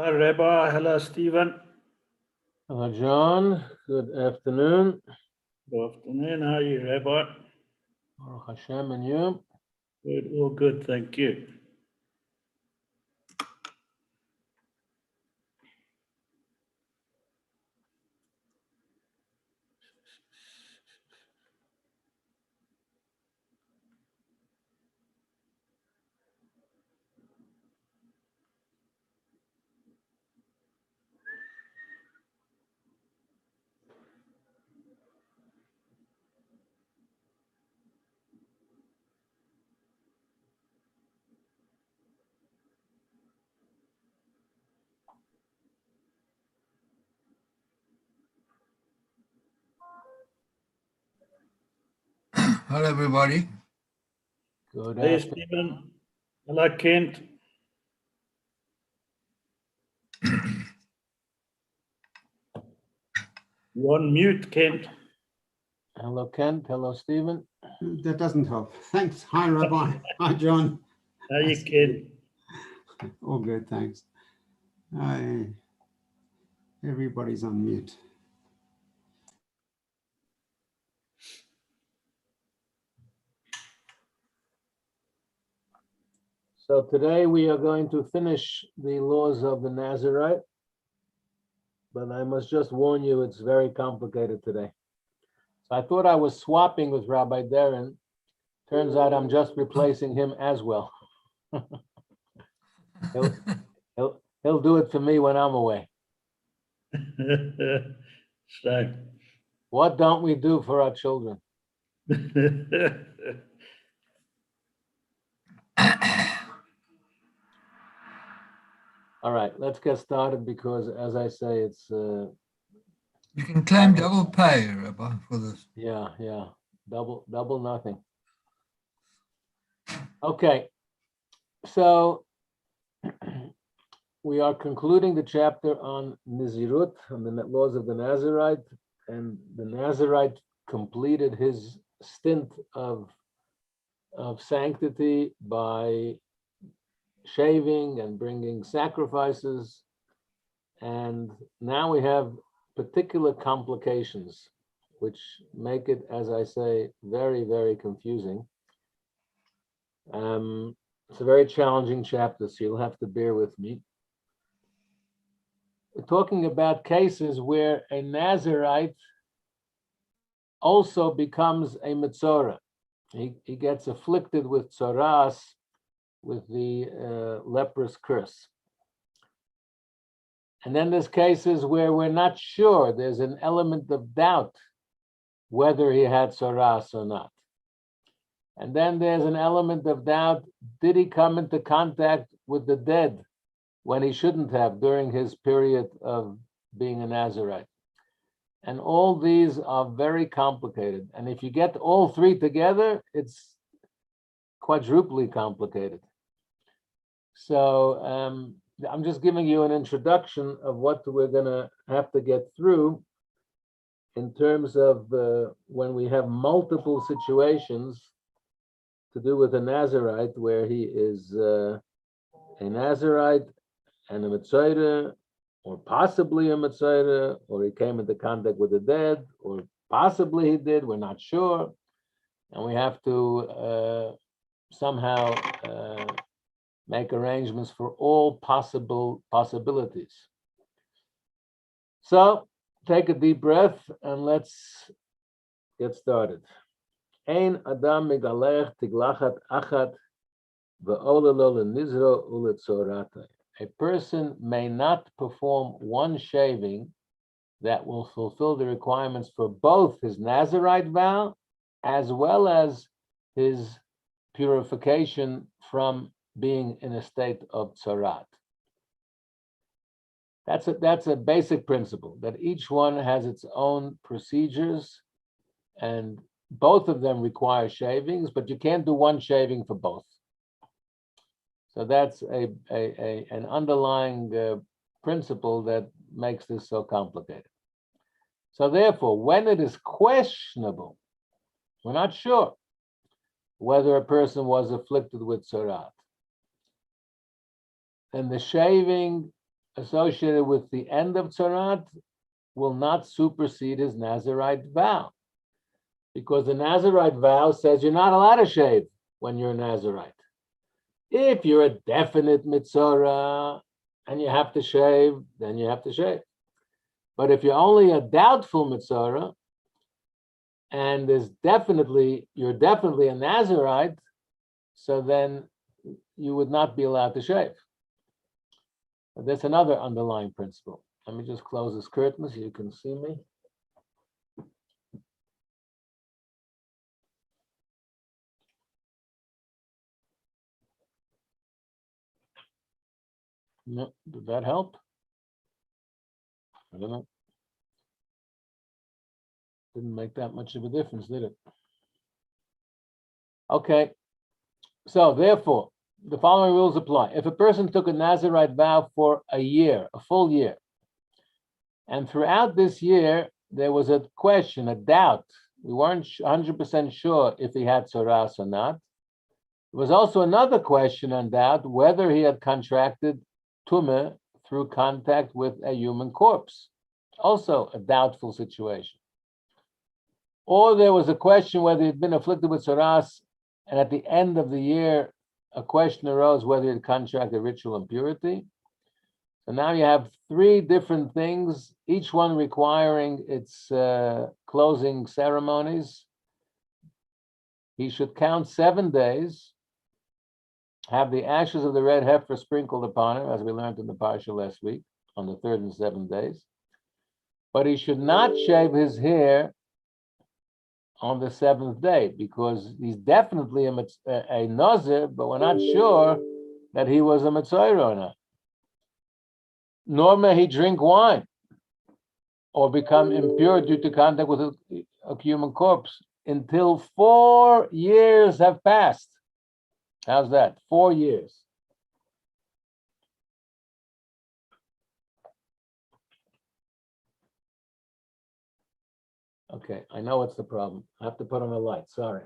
Hello, Rabbi. Hello, Stephen. Hello, John. Good afternoon. Good afternoon. How are you, Rabbi? Baruch Hashem, and you? Good, all good, thank you. Hello, everybody. Good Hey, afternoon. Stephen. Hello, Kent. You're on mute, Kent. Hello, Kent. Hello, Stephen. That doesn't help. Thanks. Hi, Rabbi. Hi, John. How are you, Kent? All good, thanks. Hi. Everybody's on mute. So today we are going to finish the laws of the Nazarite, but I must just warn you, it's very complicated today. So I thought I was swapping with Rabbi Darren. Turns out I'm just replacing him as well. He'll do it for me when I'm away. So, What don't we do for our children? All right, let's get started because, as I say, it's You can claim double pay, Rabbi, for this. yeah, double nothing. Okay, so we are concluding the chapter on Nizirut, on the laws of the Nazarite, and the Nazarite completed his stint of sanctity by shaving and bringing sacrifices, and now we have particular complications which make it, as I say, very, very confusing. It's a very challenging chapter, so you'll have to bear with me. We're talking about cases where a Nazarite also becomes a Metzora. He gets afflicted with tzoras, with the leprous curse. And then there's cases where we're not sure, there's an element of doubt whether he had tzoras or not. And then there's an element of doubt, did he come into contact with the dead when he shouldn't have during his period of being a Nazarite? And all these are very complicated. And if you get all three together, it's quadruply complicated. So I'm just giving you an introduction of what we're gonna have to get through in terms of when we have multiple situations to do with a Nazarite where he is a Nazarite and a Metzora, or possibly a Metzora, or he came into contact with the dead, or possibly he did, we're not sure. And we have to somehow make arrangements for all possibilities. So take a deep breath and let's get started. Ein adam migalech tiglachat achat ve'ola lo lenizro uletzorata. A person may not perform one shaving that will fulfill the requirements for both his Nazarite vow as well as his purification from being in a state of tzarat. That's a basic principle, that each one has its own procedures, and both of them require shavings, but you can't do one shaving for both. So that's an underlying principle that makes this so complicated. So therefore, when it is questionable, we're not sure whether a person was afflicted with tzarat, and the shaving associated with the end of Tzaraat will not supersede his Nazirite vow. Because the Nazirite vow says you're not allowed to shave when you're a Nazirite. If you're a definite Mitzorah and you have to shave, then you have to shave. But if you're only a doubtful Mitzorah, and you're definitely a Nazirite, so then you would not be allowed to shave. But that's another underlying principle. Let me just close this curtain so you can see me. No, did that help? I don't know. Didn't make that much of a difference, did it? Okay, so therefore, the following rules apply. If a person took a Nazirite vow for a year, a full year, and throughout this year, there was a question, a doubt. We weren't 100% sure if he had tzoras or not. There was also another question and doubt whether he had contracted tumah through contact with a human corpse. Also a doubtful situation. Or there was a question whether he'd been afflicted with tzoras, and at the end of the year, a question arose whether he had contracted ritual impurity. So now you have three different things, each one requiring its closing ceremonies. He should count 7 days, have the ashes of the red heifer sprinkled upon him, as we learned in the parsha last week, on the 3rd and 7th days. But he should not shave his hair on the 7th day, because he's definitely a nazir, but we're not sure that he was a mitzvah or not. Nor may he drink wine or become impure due to contact with a human corpse until 4 years have passed. How's that? 4 years. Okay, I know what's the problem. I have to put on a light, sorry.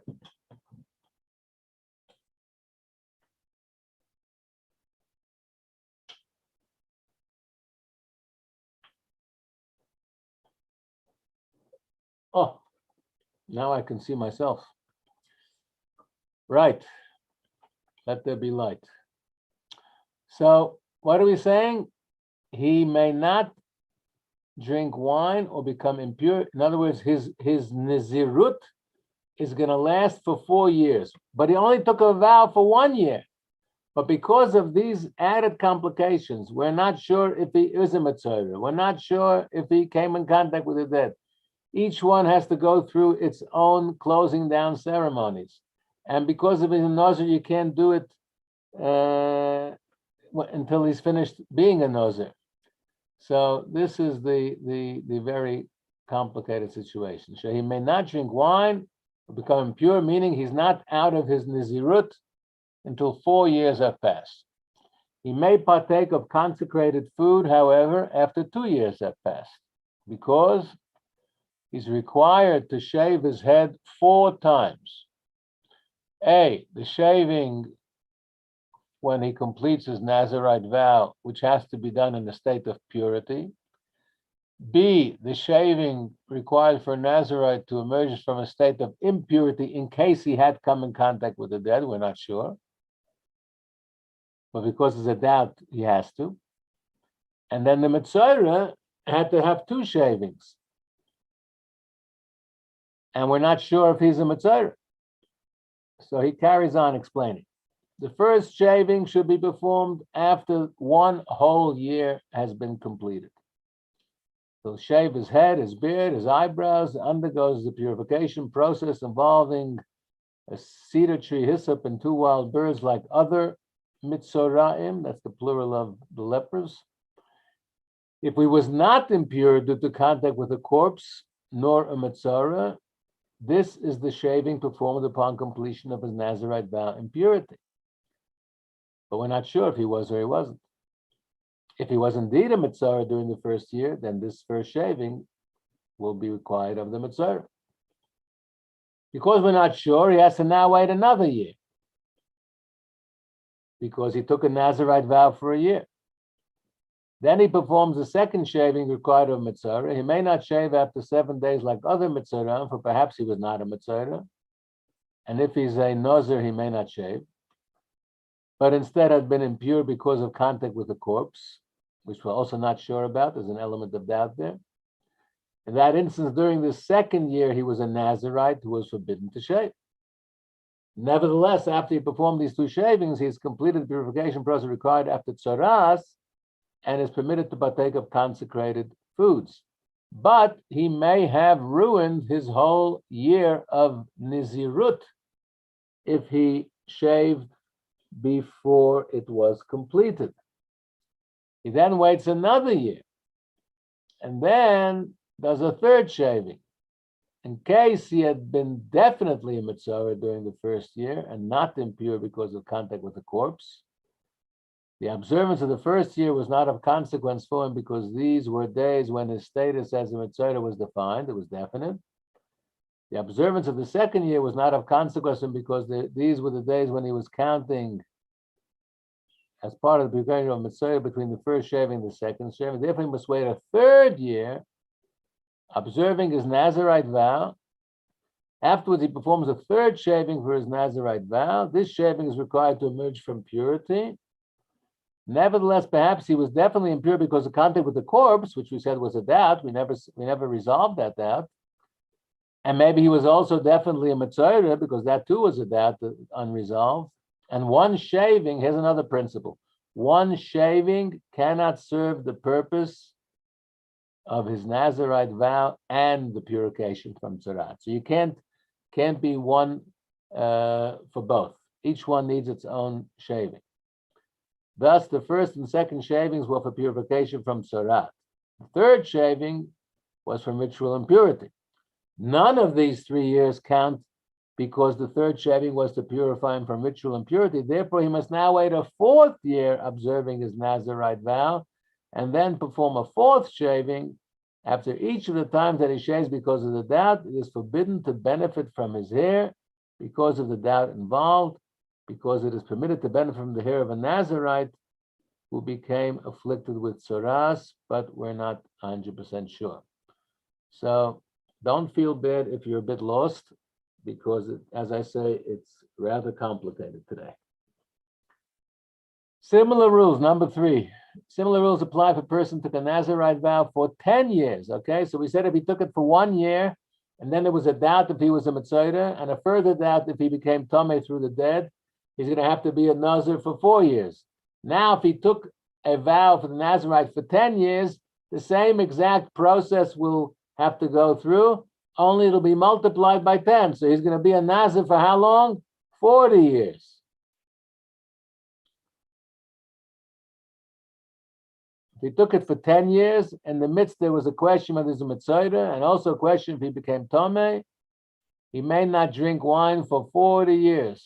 Oh, now I can see myself. Right. Let there be light. So what are we saying? He may not drink wine or become impure. In other words, his Nazirut is going to last for 4 years, but he only took a vow for 1 year. But because of these added complications, we're not sure if he is a Mitzvah. We're not sure if he came in contact with the dead. Each one has to go through its own closing down ceremonies. And because of his Nazir, you can't do it until he's finished being a Nazir. So this is the very complicated situation. So he may not drink wine or become impure, meaning he's not out of his Nazirut until 4 years have passed. He may partake of consecrated food, however, after 2 years have passed, because he's required to shave his head 4 times. A, the shaving when he completes his Nazirite vow, which has to be done in a state of purity. B, the shaving required for a Nazirite to emerge from a state of impurity in case he had come in contact with the dead, we're not sure. But because there's a doubt, he has to. And then the Mitzorah had to have 2 shavings. And we're not sure if he's a Mitzorah. So he carries on explaining. The first shaving should be performed after 1 whole year has been completed. He'll shave his head, his beard, his eyebrows, undergoes the purification process involving a cedar tree hyssop and 2 wild birds like other mitzoraim, that's the plural of the lepers. If he was not impure due to contact with a corpse, nor a mitzorah, this is the shaving performed upon completion of his Nazirite vow in purity. But we're not sure if he was or he wasn't. If he was indeed a mitzorah during the first year, then this first shaving will be required of the mitzorah. Because we're not sure, he has to now wait another year, because he took a Nazirite vow for a year. Then he performs the second shaving required of Mitzorah. He may not shave after 7 days like other Mitzorah, for perhaps he was not a Mitzorah. And if he's a Nozer, he may not shave, but instead had been impure because of contact with the corpse, which we're also not sure about. There's an element of doubt there. In that instance, during the second year, he was a Nazirite who was forbidden to shave. Nevertheless, after he performed these 2 shavings, he has completed the purification process required after Tzoras and is permitted to partake of consecrated foods. But he may have ruined his whole year of Nizirut if he shaved before it was completed. He then waits another year and then does a 3rd shaving. In case he had been definitely a Mitzorah during the 1st year and not impure because of contact with the corpse, the observance of the 1st year was not of consequence for him because these were days when his status as a Mitzorah was defined, it was definite. The observance of the 2nd year was not of consequence for him because these were the days when he was counting as part of the purification of Mitzorah between the 1st shaving and the 2nd shaving. Therefore, he must wait a 3rd year, observing his Nazirite vow. Afterwards, he performs a 3rd shaving for his Nazirite vow. This shaving is required to emerge from purity. Nevertheless, perhaps he was definitely impure because of contact with the corpse, which we said was a doubt. We never resolved that doubt. And maybe he was also definitely a Mitzorah because that too was a doubt, unresolved. And one shaving, here's another principle. One shaving cannot serve the purpose of his Nazirite vow and the purification from Tzorat. So you can't be one for both. Each one needs its own shaving. Thus, the 1st and 2nd shavings were for purification from Tzorat. The 3rd shaving was from ritual impurity. None of these 3 years count because the 3rd shaving was to purify him from ritual impurity. Therefore, he must now wait a 4th year observing his Nazirite vow and then perform a 4th shaving. After each of the times that he shaves because of the doubt, it is forbidden to benefit from his hair because of the doubt involved, because it is permitted to benefit from the hair of a Nazirite who became afflicted with Tzoras, but we're not 100% sure. So don't feel bad if you're a bit lost, because as I say, it's rather complicated today. Similar rules, number 3. Similar rules apply if a person took a Nazirite vow for 10 years, okay? So we said if he took it for 1 year, and then there was a doubt if he was a Mitzorah, and a further doubt if he became Tomei through the dead, he's going to have to be a Nazir for 4 years. Now, if he took a vow for the Nazirite for 10 years, the same exact process will have to go through, only it'll be multiplied by 10. So he's going to be a Nazir for how long? 40 years. If he took it for 10 years, in the midst there was a question whether he's a Mitzorah, and also a question if he became Tomei, he may not drink wine for 40 years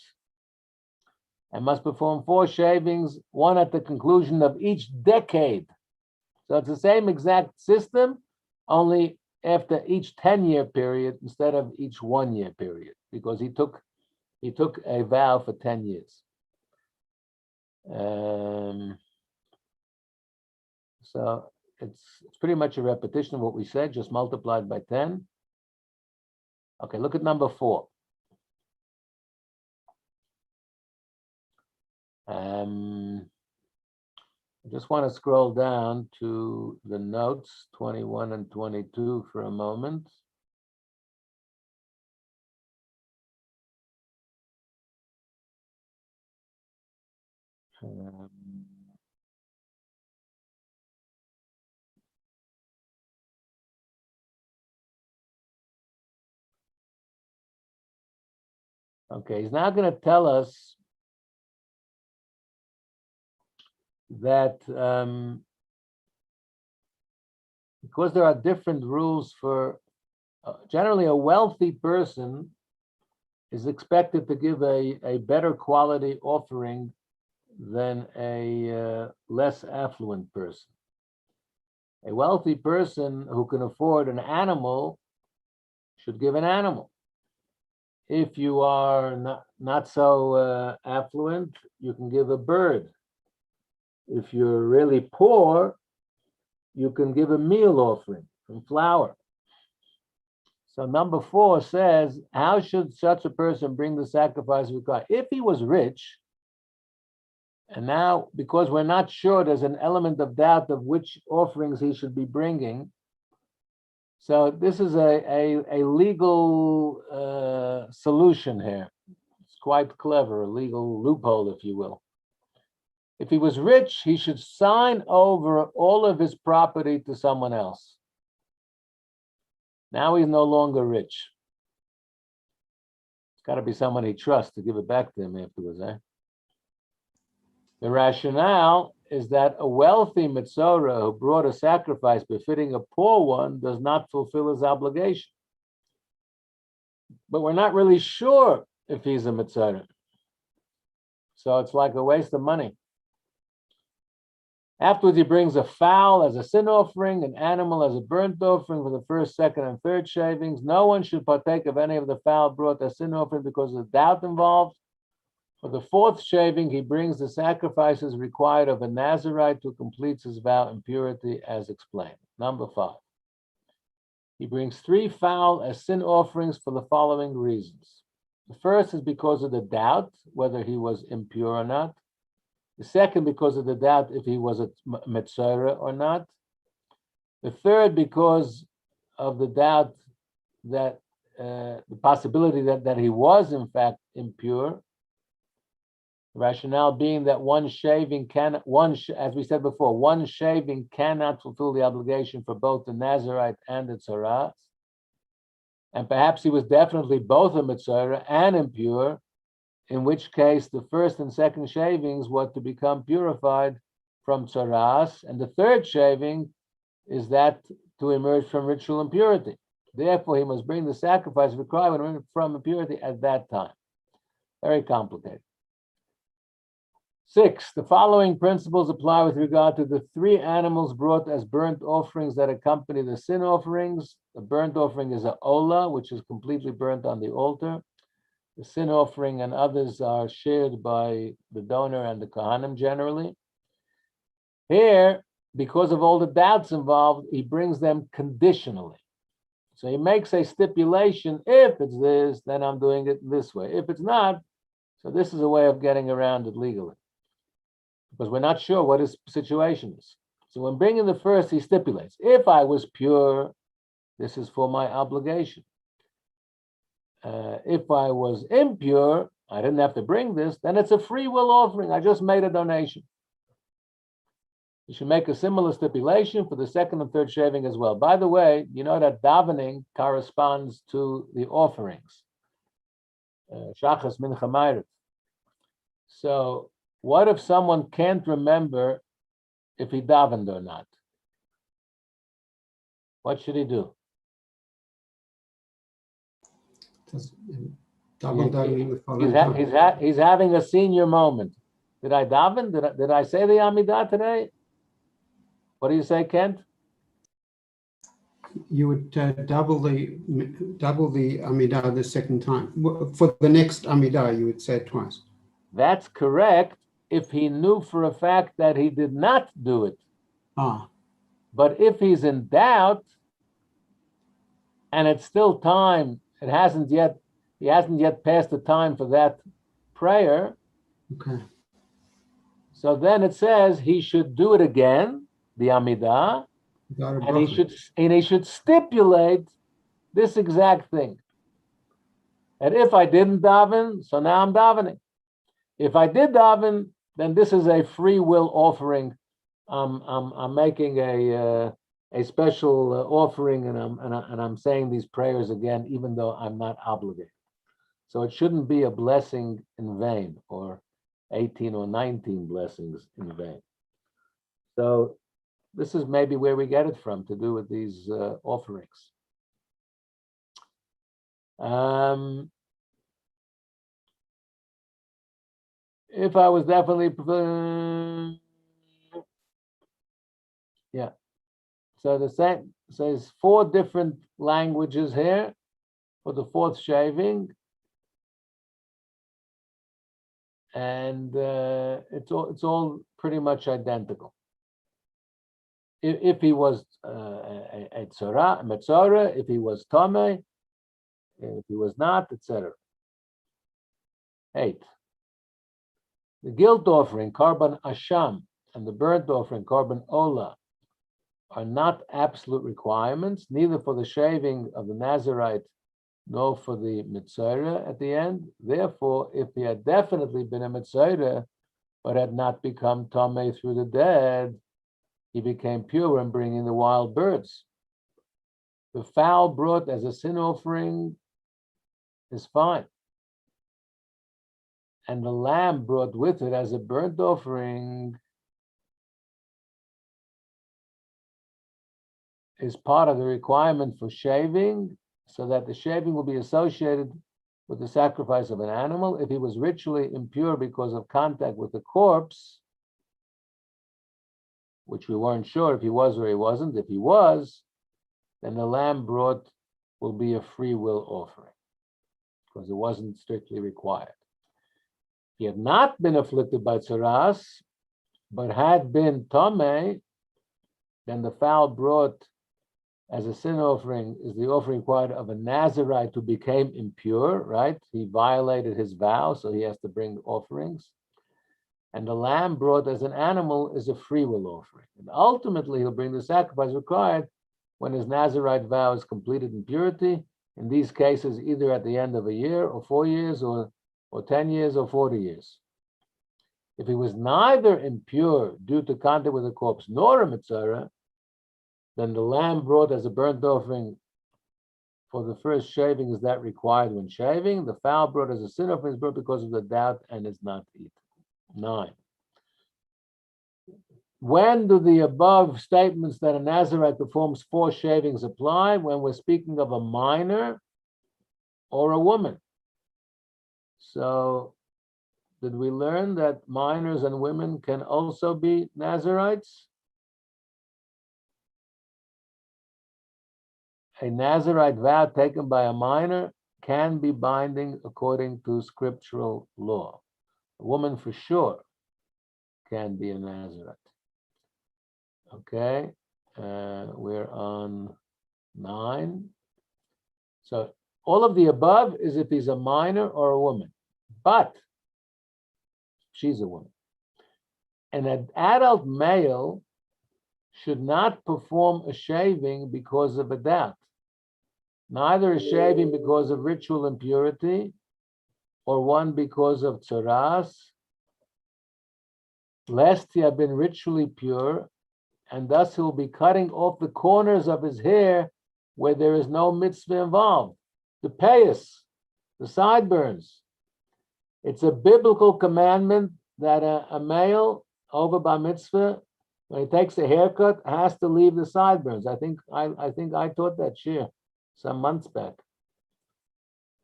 and must perform 4 shavings, one at the conclusion of each decade. So it's the same exact system, only after each 10-year period instead of each 1-year period, because he took a vow for 10 years. So it's pretty much a repetition of what we said, just multiplied by 10. Okay, look at number 4. I just want to scroll down to the notes 21 and 22 for a moment. Okay, he's now going to tell us that because there are different rules for generally a wealthy person is expected to give a better quality offering than a less affluent person. A wealthy person who can afford an animal should give an animal. If you are not so affluent, you can give a bird. If you're really poor, you can give a meal offering from flour. So number 4 says, how should such a person bring the sacrifice of God? If he was rich, and now because we're not sure, there's an element of doubt of which offerings he should be bringing. So this is a legal solution here. It's quite clever, a legal loophole, if you will. If he was rich, he should sign over all of his property to someone else. Now he's no longer rich. It's got to be someone he trusts to give it back to him afterwards, eh? The rationale is that a wealthy Mitzorah who brought a sacrifice befitting a poor one does not fulfill his obligation. But we're not really sure if he's a Mitzorah. So it's like a waste of money. Afterwards, he brings a fowl as a sin offering, an animal as a burnt offering for the first, second, and third shavings. No one should partake of any of the fowl brought as sin offering because of the doubt involved. For the fourth shaving, he brings the sacrifices required of a Nazirite who completes his vow in purity as explained. Number 5. He brings 3 fowl as sin offerings for the following reasons. The first is because of the doubt whether he was impure or not. The second, because of the doubt if he was a Metzora or not. The third, because of the doubt that the possibility that he was in fact impure. The rationale being that one shaving as we said before, one shaving cannot fulfill the obligation for both the Nazirite and the Tzorah. And perhaps he was definitely both a Metzora and impure, in which case the first and second shavings were to become purified from Tzorahs, and the third shaving is that to emerge from ritual impurity. Therefore, he must bring the sacrifice required from impurity at that time. Very complicated. 6, the following principles apply with regard to the 3 animals brought as burnt offerings that accompany the sin offerings. The burnt offering is a olah, which is completely burnt on the altar. The sin offering and others are shared by the donor and the Kohanim generally. Here, because of all the doubts involved, he brings them conditionally. So he makes a stipulation, if it's this, then I'm doing it this way. If it's not, so this is a way of getting around it legally. Because we're not sure what his situation is. So when bringing the first, he stipulates, if I was pure, this is for my obligation. If I was impure, I didn't have to bring this, then it's a free will offering. I just made a donation. You should make a similar stipulation for the second and third shaving as well. By the way, you know that davening corresponds to the offerings. Shachas Mincha Ma'ariv. So what if someone can't remember if he davened or not? What should he do? Double davening with following time. He's having a senior moment. Did I daven? Did I say the Amidah today? What do you say, Kent? You would double the Amidah the second time. For the next Amidah, you would say it twice. That's correct if he knew for a fact that he did not do it. But if he's in doubt and it's still time, he hasn't yet passed the time for that prayer. Okay. So then it says he should do it again, the Amidah, and he should stipulate this exact thing. And if I didn't daven, so now I'm davening. If I did daven, then this is a free will offering. I'm making a special offering, and I'm saying these prayers again, even though I'm not obligated. So it shouldn't be a blessing in vain, or 18 or 19 blessings in vain. So this is maybe where we get it from to do with these offerings. If I was definitely, yeah. So the same says 4 different languages here for the fourth shaving, and it's all pretty much identical. if he was a tzara, metzora, if he was tame, if he was not, etc. 8. The guilt offering, korban asham, and the burnt offering, korban ola, are not absolute requirements, neither for the shaving of the Nazirite nor for the Mitzorah at the end. Therefore, if he had definitely been a Mitzorah, but had not become Tameh through the dead, he became pure in bringing the wild birds. The fowl brought as a sin offering is fine. And the lamb brought with it as a burnt offering is part of the requirement for shaving, so that the shaving will be associated with the sacrifice of an animal. If he was ritually impure because of contact with the corpse, which we weren't sure if he was or he wasn't, if he was, then the lamb brought will be a free will offering, because it wasn't strictly required. If he had not been afflicted by tzaras, but had been tameh, then the fowl brought as a sin offering is the offering required of a Nazirite who became impure, right? He violated his vow, so he has to bring offerings. And the lamb brought as an animal is a free will offering. And ultimately, he'll bring the sacrifice required when his Nazirite vow is completed in purity. In these cases, either at the end of a year or 4 years or 10 years or 40 years. If he was neither impure due to contact with a corpse nor a mitzvah, then the lamb brought as a burnt offering for the first shaving is that required when shaving. The fowl brought as a sin offering is brought because of the doubt and is not eaten. 9. When do the above statements that a Nazirite performs 4 shavings apply? When we're speaking of a minor or a woman. So did we learn that minors and women can also be Nazirites? A Nazirite vow taken by a minor can be binding according to scriptural law. A woman for sure can be a Nazirite. Okay, we're on 9. So all of the above is if he's a minor or a woman, but she's a woman. And an adult male should not perform a shaving because of a doubt. Neither a shaving because of ritual impurity or one because of tzaras, lest he have been ritually pure, and thus he'll be cutting off the corners of his hair where there is no mitzvah involved. The payas, the sideburns. It's a biblical commandment that a male over bar mitzvah, when he takes a haircut, has to leave the sideburns. I think I taught that shir some months back.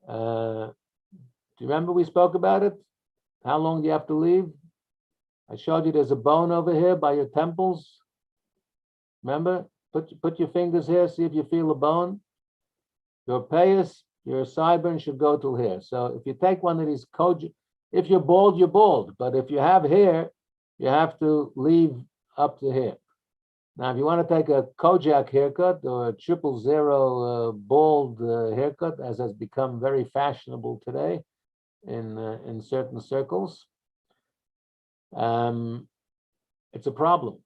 Do you remember we spoke about it? How long do you have to leave? I showed you there's a bone over here by your temples. Remember? Put your fingers here, see if you feel a bone. Your payas, your sideburn should go till here. So if you take one of these if you're bald, you're bald. But if you have hair, you have to leave up to here. Now, if you want to take a Kojak haircut or a 000 bald haircut, as has become very fashionable today in certain circles, it's a problem.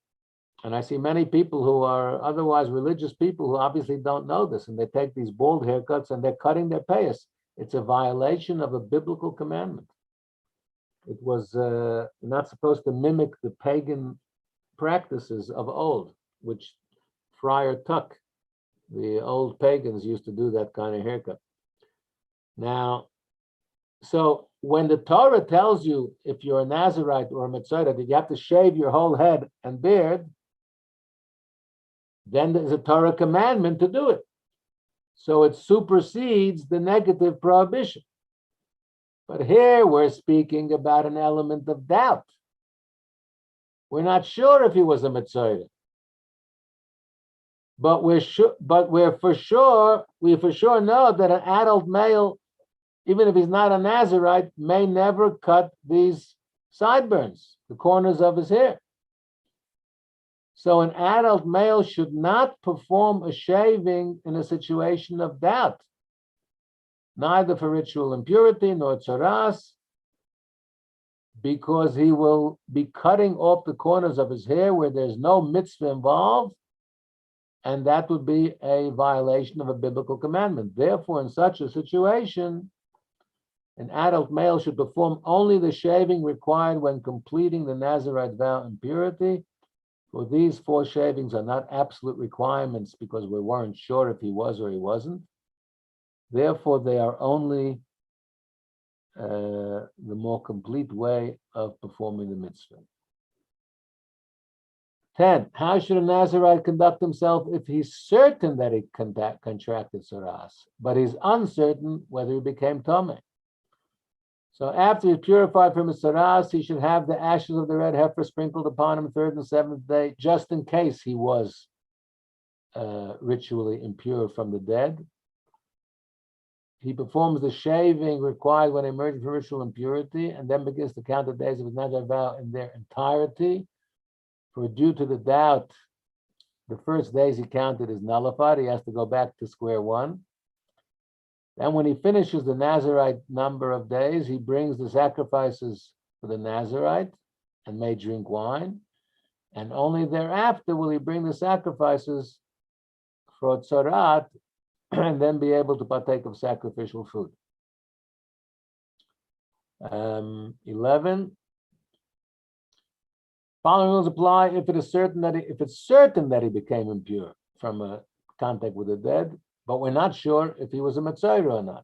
And I see many people who are otherwise religious people who obviously don't know this, and they take these bald haircuts and they're cutting their payas. It's a violation of a biblical commandment. It was not supposed to mimic the pagan practices of old, which Friar Tuck, the old pagans used to do that kind of haircut. Now, so when the Torah tells you if you're a Nazirite or a Mitzvah that you have to shave your whole head and beard, then there's a Torah commandment to do it. So it supersedes the negative prohibition. But here we're speaking about an element of doubt. We're not sure if he was a Mitzvah. But we for sure know that an adult male, even if he's not a Nazirite, may never cut these sideburns, the corners of his hair. So an adult male should not perform a shaving in a situation of doubt, neither for ritual impurity nor tzaras, because he will be cutting off the corners of his hair where there's no mitzvah involved, and that would be a violation of a biblical commandment. Therefore, in such a situation, an adult male should perform only the shaving required when completing the Nazirite vow in purity. For these 4 shavings are not absolute requirements because we weren't sure if he was or he wasn't. Therefore, they are only the more complete way of performing the mitzvah. 10. How should a Nazirite conduct himself if he's certain that he contracted tzaras, but he's uncertain whether he became tameh? So after he's purified from his tzaras, he should have the ashes of the red heifer sprinkled upon him 3rd and 7th day, just in case he was ritually impure from the dead. He performs the shaving required when emerging from ritual impurity, and then begins to count the days of his Nazirite vow in their entirety. For due to the doubt, the first days he counted is nullified. He has to go back to square one. Then when he finishes the Nazirite number of days, he brings the sacrifices for the Nazirite and may drink wine. And only thereafter will he bring the sacrifices for tzarat and then be able to partake of sacrificial food. 11. Following rules apply if it's certain that he became impure from a contact with the dead, but we're not sure if he was a Metzora or not.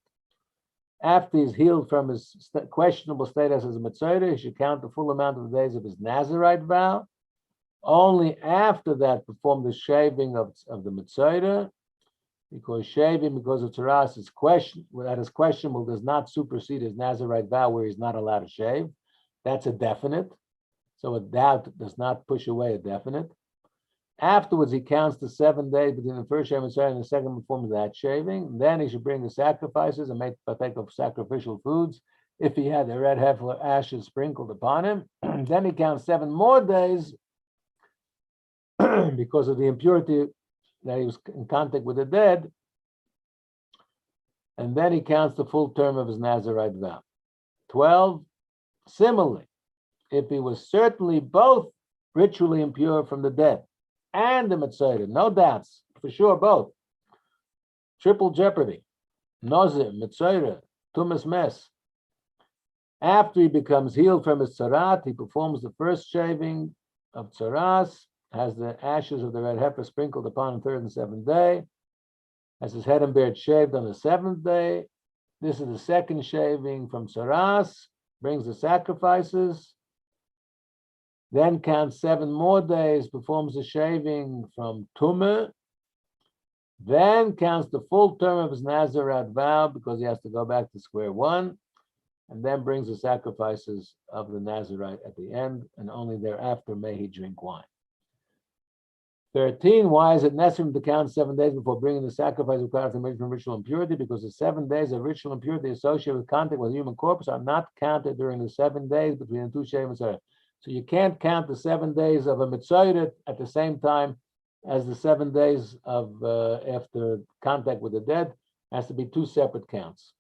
After he's healed from his questionable status as a Metzora, he should count the full amount of the days of his Nazirite vow. Only after that perform the shaving of the Metzora, because shaving because of tzaras is questionable does not supersede his Nazirite vow where he's not allowed to shave. That's a definite. So a doubt does not push away a definite. Afterwards, he counts the 7 days between the first shaving and the second performance of that shaving. Then he should bring the sacrifices and partake of sacrificial foods if he had the red heifer ashes sprinkled upon him. Then he counts 7 more days because of the impurity that he was in contact with the dead. And then he counts the full term of his Nazirite vow. 12, similarly, if he was certainly both ritually impure from the dead and the Metzora, no doubts, for sure both. Triple jeopardy, Nozir, Metzora, Tumas Mes. After he becomes healed from his tzarat, he performs the first shaving of tzaras, has the ashes of the red heifer sprinkled upon him 3rd and 7th day, has his head and beard shaved on the 7th day. This is the second shaving from tzaras, brings the sacrifices, then counts 7 more days, performs the shaving from Tumah, then counts the full term of his Nazirite vow because he has to go back to square one, and then brings the sacrifices of the Nazirite at the end, and only thereafter may he drink wine. 13, why is it necessary to count 7 days before bringing the sacrifice required from ritual impurity? Because the 7 days of ritual impurity associated with contact with the human corpse are not counted during the 7 days between the 2 shavings. So you can't count the 7 days of a Metzora at the same time as the 7 days of after contact with the dead. It has to be 2 separate counts.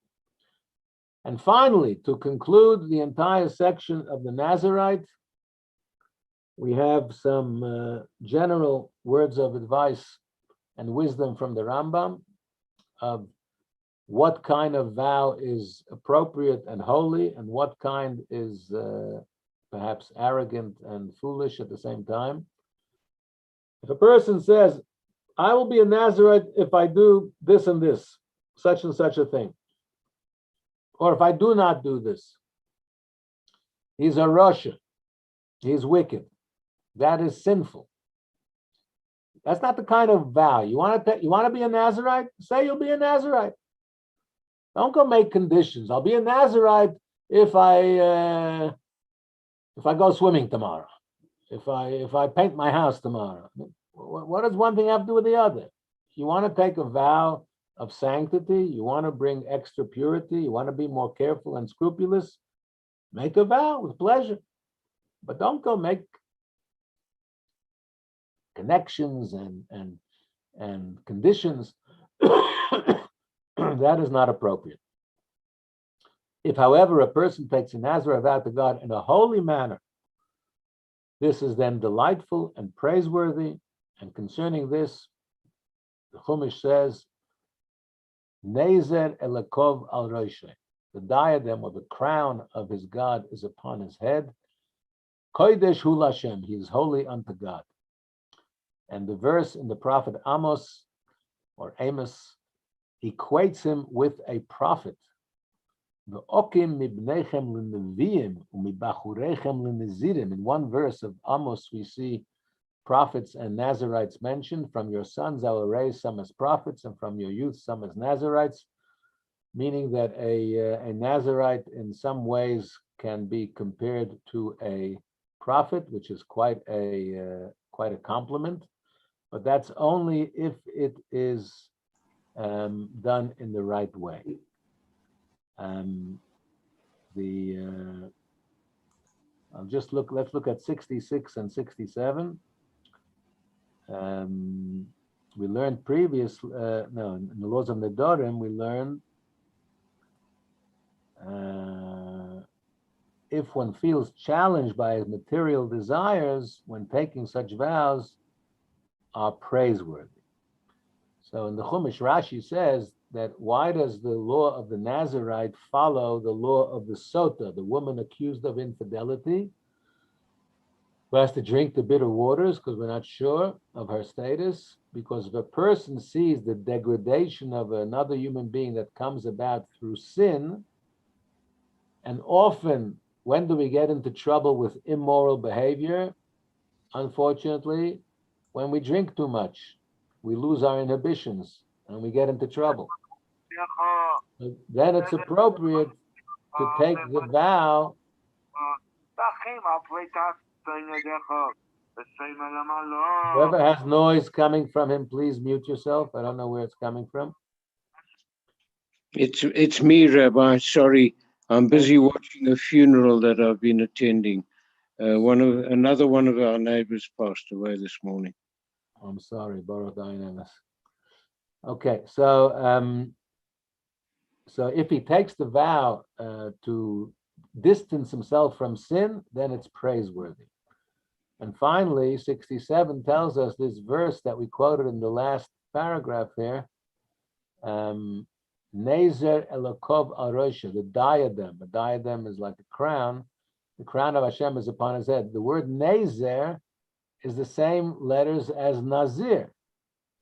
And finally, to conclude the entire section of the Nazirite, we have some general words of advice and wisdom from the Rambam of what kind of vow is appropriate and holy and what kind is perhaps arrogant and foolish at the same time. If a person says, I will be a Nazirite if I do this and this, such and such a thing, or if I do not do this, he's a Rasha, he's wicked. That is sinful. That's not the kind of vow. You want to be a Nazirite? Say you'll be a Nazirite. Don't go make conditions. I'll be a Nazirite if I go swimming tomorrow, if I paint my house tomorrow. What does one thing have to do with the other? You want to take a vow of sanctity, you want to bring extra purity, you want to be more careful and scrupulous, make a vow with pleasure. But don't go make connections and conditions, that is not appropriate. If, however, a person takes a Nazarite vow to God in a holy manner, this is then delightful and praiseworthy. And concerning this, the Chumash says, Nezer elakov al rosheh, the diadem or the crown of his God is upon his head. Kodesh hu Lashem, he is holy unto God. And the verse in the prophet Amos equates him with a prophet. In one verse of Amos, we see prophets and Nazarites mentioned. From your sons I will raise some as prophets, and from your youth some as Nazarites, meaning that a Nazarite in some ways can be compared to a prophet, which is quite a compliment, but that's only if it is done in the right way. Let's look at 66 and 67. We learned in the laws of Nedarim, we learned if one feels challenged by his material desires when taking such vows, are praiseworthy. So in the Chumash, Rashi says that why does the law of the Nazarite follow the law of the Sota, the woman accused of infidelity, who has to drink the bitter waters because we're not sure of her status? Because if a person sees the degradation of another human being that comes about through sin, and often, when do we get into trouble with immoral behavior? Unfortunately, when we drink too much, we lose our inhibitions and we get into trouble. Then it's appropriate to take the vow. Whoever has noise coming from him, please mute yourself. I don't know where it's coming from. It's me, Rabbi. Sorry, I'm busy watching a funeral that I've been attending. Another one of our neighbors passed away this morning. I'm sorry, Baruch Dayanemes. Okay, so if he takes the vow to distance himself from sin, then it's praiseworthy. And finally, 67 tells us this verse that we quoted in the last paragraph here, Nezer elokov arosha, the diadem. A diadem is like a crown. The crown of Hashem is upon his head. The word Nezer is the same letters as Nazir.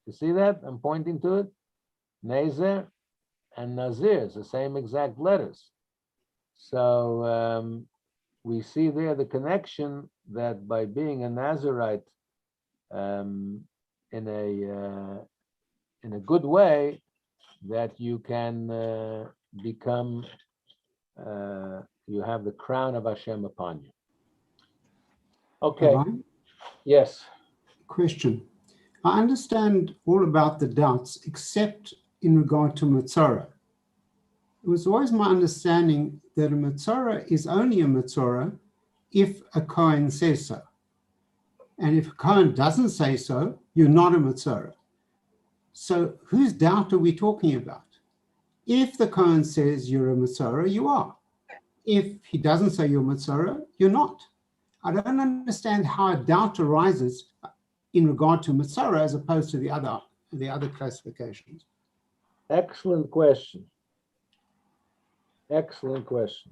You see that? I'm pointing to it. Nezer and Nazir is the same exact letters. So we see there the connection that by being a Nazarite in a good way, that you can become, you have the crown of Hashem upon you. Okay. Rabbi? Yes. Question. I understand all about the doubts except in regard to Matzorah. It was always my understanding that a Matzorah is only a Matzorah if a Kohen says so. And if a Kohen doesn't say so, you're not a Matzorah. So whose doubt are we talking about? If the Kohen says you're a Matzorah, you are. If he doesn't say you're Matzorah, you're not. I don't understand how a doubt arises in regard to Matzorah as opposed to the other classifications. Excellent question. Excellent question.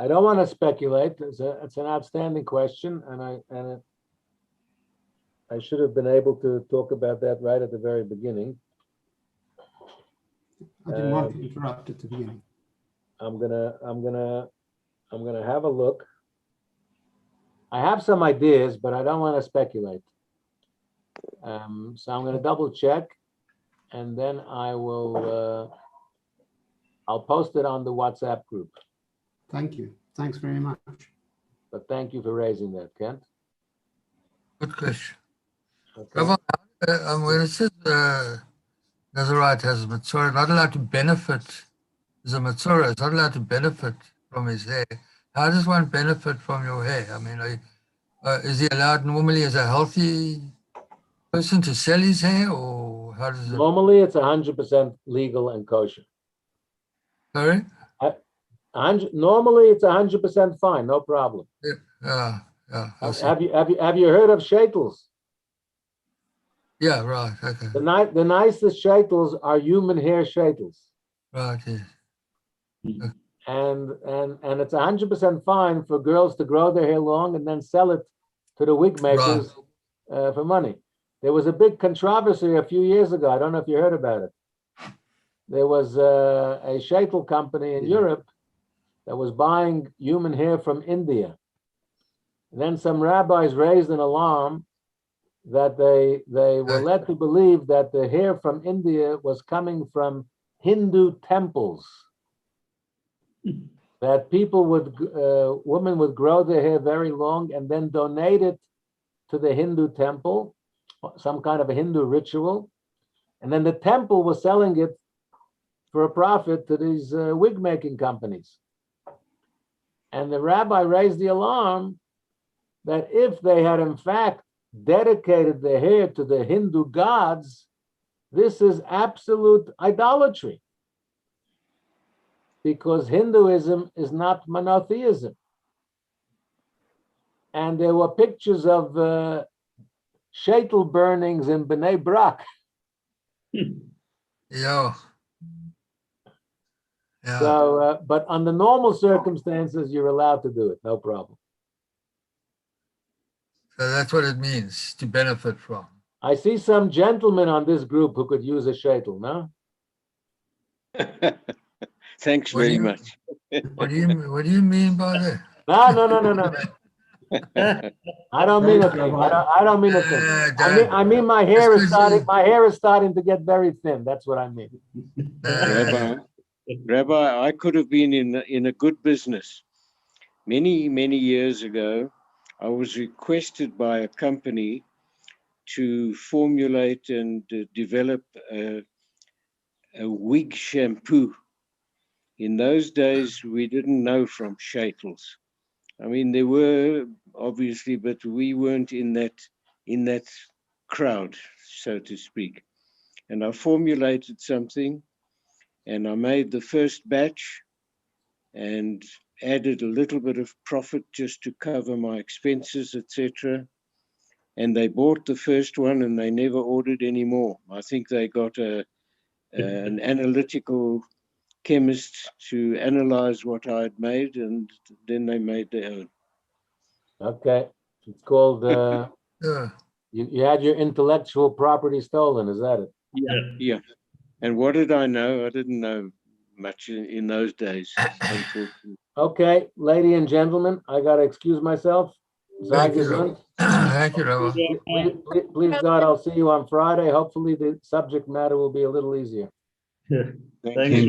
I don't want to speculate. It's an outstanding question, and I should have been able to talk about that right at the very beginning. I didn't want to interrupt at the beginning. I'm gonna have a look. I have some ideas, but I don't want to speculate. So I'm going to double check, and then I will. I'll post it on the WhatsApp group. Thank you. Thanks very much. But thank you for raising that, Kent. Good question. Okay. When it says Nazarite has Matzorah, not allowed to benefit is a Matsura. It's not allowed to benefit from his hair. How does one benefit from your hair? I mean, is he allowed normally as a healthy person to sell his hair, or how does it? Normally, it's 100% legal and kosher. Sorry? Normally, it's 100% fine, no problem. Yeah, I see. Have you heard of shaitels? Yeah, right. Okay. The nicest shaitels are human hair shaitels. Right. Yes. And it's 100% fine for girls to grow their hair long and then sell it to the wig makers for money. There was a big controversy a few years ago. I don't know if you heard about it. There was a shaitel company in Europe that was buying human hair from India. And then some rabbis raised an alarm that they were led to believe that the hair from India was coming from Hindu temples. That women would grow their hair very long and then donate it to the Hindu temple, some kind of a Hindu ritual. And then the temple was selling it for a profit to these wig making companies. And the rabbi raised the alarm that if they had in fact dedicated their hair to the Hindu gods, this is absolute idolatry. Because Hinduism is not monotheism. And there were pictures of shaitel burnings in Bnei Brak. Yeah. Yeah. So, but under normal circumstances, you're allowed to do it, no problem. So that's what it means, to benefit from. I see some gentlemen on this group who could use a shaitel, no? Thanks What do very you- much. What do you mean by that? No. I don't mean a thing. I don't mean a thing. I mean my hair is starting. My hair is starting to get very thin. That's what I mean. Rabbi, I could have been in a good business. Many years ago, I was requested by a company to formulate and develop a wig shampoo. In those days, we didn't know from shaitels. I mean, there were obviously, but we weren't in that crowd, so to speak. And I formulated something, and I made the first batch and added a little bit of profit just to cover my expenses, etc. And they bought the first one, and they never ordered any more. I think they got an analytical chemist to analyze what I had made, and then they made their own. Okay, it's called. Yeah. You had your intellectual property stolen. Is that it? Yeah. And what did I know? I didn't know much in those days, unfortunately. Okay, lady and gentlemen, I gotta excuse myself. Thank you, Zag Thank you, Rabbi. Please God, I'll see you on Friday. Hopefully the subject matter will be a little easier. Yeah. Thank Thanks. you.